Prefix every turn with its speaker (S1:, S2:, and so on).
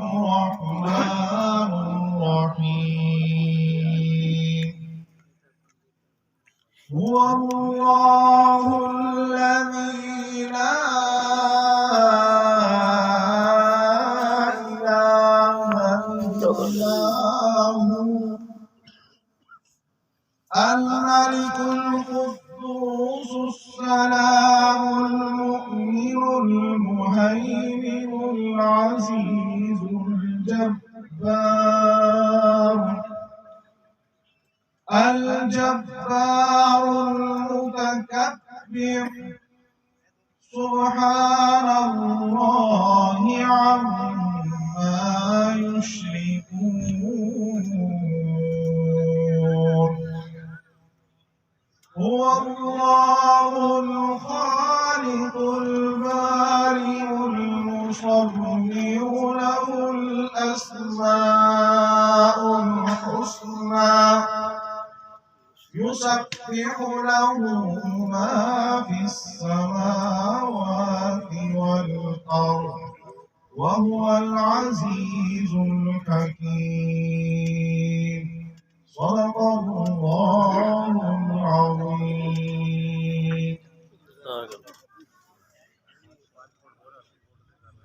S1: الرحمن الرحيم هو الله الذي لا إله إلا هو الملك القدوس السلام المؤمن المهيمن العزيز الجبار المتكبر سبحان الله عما يشركون هو الله الخالق البارئ المصور له الأسماء الحسنى يسبح له ما في السماوات والأرض وهو العزيز الحكيم صدق الله